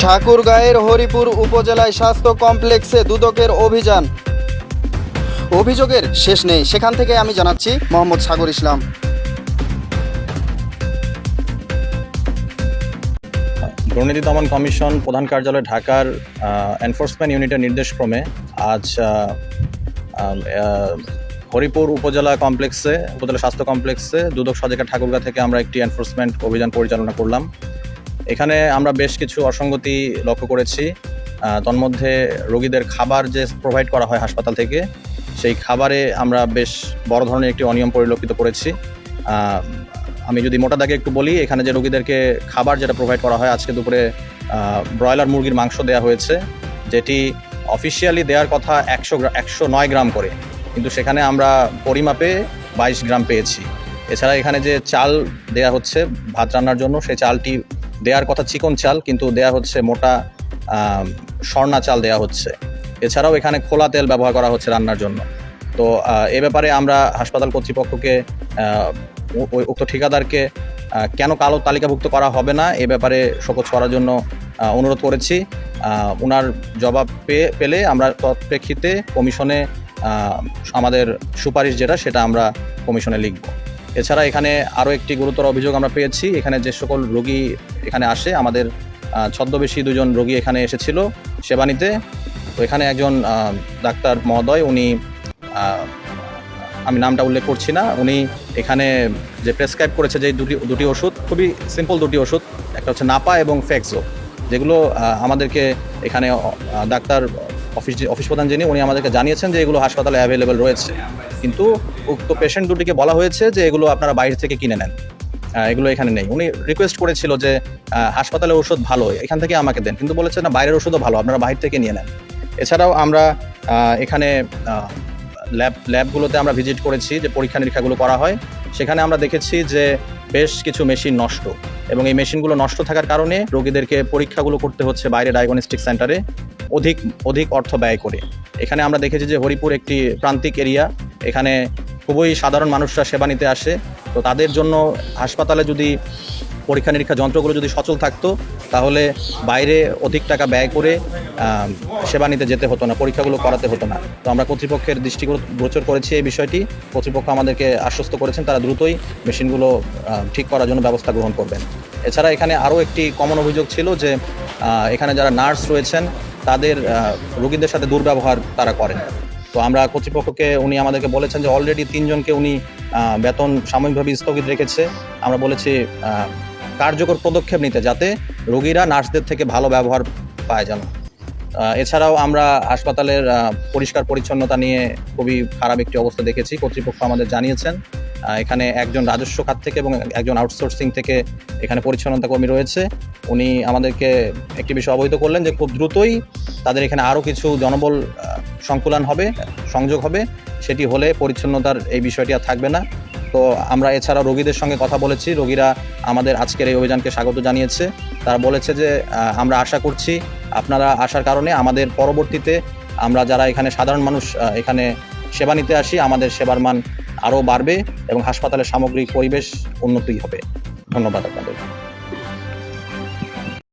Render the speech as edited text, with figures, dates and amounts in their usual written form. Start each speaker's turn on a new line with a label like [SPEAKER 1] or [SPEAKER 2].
[SPEAKER 1] ঠাকুরগাঁয়ের হরিপুর উপজেলায় স্বাস্থ্য কমপ্লেক্সে দুদকের অভিযান। অভিযোগের শেষ নেই, সেখান থেকে আমি জানাচ্ছি মোহাম্মদ সাগর ইসলাম।
[SPEAKER 2] দুর্নীতি দমন কমিশন প্রধান কার্যালয় ঢাকার এনফোর্সমেন্ট ইউনিটের নির্দেশক্রমে আজ হরিপুর উপজেলা স্বাস্থ্য কমপ্লেক্সে দুদক সহায়িকা ঠাকুরগাঁ থেকে আমরা একটি এনফোর্সমেন্ট অভিযান পরিচালনা করলাম। এখানে আমরা বেশ কিছু অসঙ্গতি লক্ষ্য করেছি। তন্মধ্যে রোগীদের খাবার যে প্রোভাইড করা হয় হাসপাতাল থেকে, সেই খাবারে আমরা বেশ বড় ধরনের একটি অনিয়ম পরিলক্ষিত করেছি। আমি যদি মোটা দাগে একটু বলি, এখানে যে রোগীদেরকে খাবার যেটা প্রোভাইড করা হয়, আজকে দুপুরে ব্রয়লার মুরগির মাংস দেওয়া হয়েছে, যেটি অফিসিয়ালি দেওয়ার কথা 109 গ্রাম করে, কিন্তু সেখানে আমরা পরিমাপে 22 গ্রাম পেয়েছি। এছাড়া এখানে যে চাল দেয়া হচ্ছে ভাত রান্নার জন্য, সেই চালটি দেওয়ার কথা চিকন চাল, কিন্তু দেয়া হচ্ছে মোটা স্বর্ণা চাল দেয়া হচ্ছে। এছাড়াও এখানে খোলা তেল ব্যবহার করা হচ্ছে রান্নার জন্য। তো এ ব্যাপারে আমরা হাসপাতাল কর্তৃপক্ষকে, উক্ত ঠিকাদারকে কেন কালো তালিকাভুক্ত করা হবে না এ ব্যাপারে শোকজ করার জন্য অনুরোধ করেছি। ওনার জবাব পেলে আমরা তৎপ্রেক্ষিতে কমিশনে আমাদের সুপারিশ সেটা আমরা কমিশনে লিখব। এছাড়া এখানে আরও একটি গুরুতর অভিযোগ আমরা পেয়েছি। এখানে যে সকল রোগী এখানে আসে, আমাদের ছদ্মবেশী 2 জন রোগী এখানে এসেছিল সেবা নিতে। তো এখানে একজন ডাক্তার মহোদয়, উনি আমি নামটা উল্লেখ করছি না, উনি এখানে যে প্রেসক্রাইব করেছে যে দুটি ওষুধ, খুবই সিম্পল দুটি ওষুধ, একটা হচ্ছে নাপা এবং ফ্যাক্সো, যেগুলো আমাদেরকে এখানে ডাক্তার অফিস প্রধান যিনি, উনি আমাদেরকে জানিয়েছেন যে এগুলো হাসপাতালে অ্যাভেলেবেল রয়েছে, কিন্তু উক্ত পেশেন্ট দুটিকে বলা হয়েছে যে এগুলো আপনারা বাইরে থেকে কিনে নেন, এগুলো এখানে নেই। উনি রিকোয়েস্ট করেছিল যে হাসপাতালের ওষুধ ভালো, এখান থেকে আমাকে দেন, কিন্তু বলেছে না, বাইরের ওষুধও ভালো, আপনারা বাইরে থেকে নিয়ে নেন। এছাড়াও আমরা এখানে ল্যাবগুলোতে আমরা ভিজিট করেছি, যে পরীক্ষা নিরীক্ষাগুলো করা হয়, সেখানে আমরা দেখেছি যে বেশ কিছু মেশিন নষ্ট, এবং এই মেশিনগুলো নষ্ট থাকার কারণে রোগীদেরকে পরীক্ষাগুলো করতে হচ্ছে বাইরে ডায়াগনস্টিক সেন্টারে অধিক অর্থ ব্যয় করে। এখানে আমরা দেখেছি যে হরিপুর একটি প্রান্তিক এরিয়া, এখানে খুবই সাধারণ মানুষরা সেবা নিতে আসে। তো তাদের জন্য হাসপাতালে যদি পরীক্ষা নিরীক্ষা যন্ত্রগুলো যদি সচল থাকতো, তাহলে বাইরে অধিক টাকা ব্যয় করে সেবা নিতে যেতে হতো না, পরীক্ষাগুলো করাতে হতো না। তো আমরা কর্তৃপক্ষের দৃষ্টিগোচর করেছি এই বিষয়টি। কর্তৃপক্ষ আমাদেরকে আশ্বস্ত করেছেন তারা দ্রুতই মেশিনগুলো ঠিক করার জন্য ব্যবস্থা গ্রহণ করবেন। এছাড়া এখানে আরও একটি কমন অভিযোগ ছিল যে এখানে যারা নার্স রয়েছেন তাদের রোগীদের সাথে দুর্ব্যবহার তারা করেন। তো আমরা কর্তৃপক্ষকে, উনি আমাদেরকে বলেছেন যে অলরেডি 3 জনকে উনি বেতন সাময়িকভাবে স্থগিত রেখেছে। আমরা বলেছি কার্যকর পদক্ষেপ নিতে, যাতে রোগীরা নার্সদের থেকে ভালো ব্যবহার পায় যেন। এছাড়াও আমরা হাসপাতালের পরিষ্কার পরিচ্ছন্নতা নিয়ে খুবই খারাপ একটি অবস্থা দেখেছি। কর্তৃপক্ষ আমাদের জানিয়েছেন এখানে একজন রাজস্ব খাত থেকে এবং একজন আউটসোর্সিং থেকে এখানে পরিচ্ছন্নতা কর্মী রয়েছে। উনি আমাদেরকে একটি বিষয় অবহিত করলেন যে খুব দ্রুতই তাদের এখানে আরও কিছু জনবল সংযোগ হবে, সেটি হলে পরিচ্ছন্নতার এই বিষয়টি আর থাকবে না। তো আমরা এছাড়া রোগীদের সঙ্গে কথা বলেছি, রোগীরা আমাদের আজকের এই অভিযানকে স্বাগত জানিয়েছে। তারা বলেছে যে আমরা আশা করছি আপনারা আসার কারণে আমাদের পরবর্তীতে আমরা যারা এখানে সাধারণ মানুষ এখানে সেবা নিতে আসি, আমাদের সেবার মান আরও বাড়বে এবং হাসপাতালের সামগ্রিক পরিবেশ উন্নতি হবে। ধন্যবাদ আপনাদের।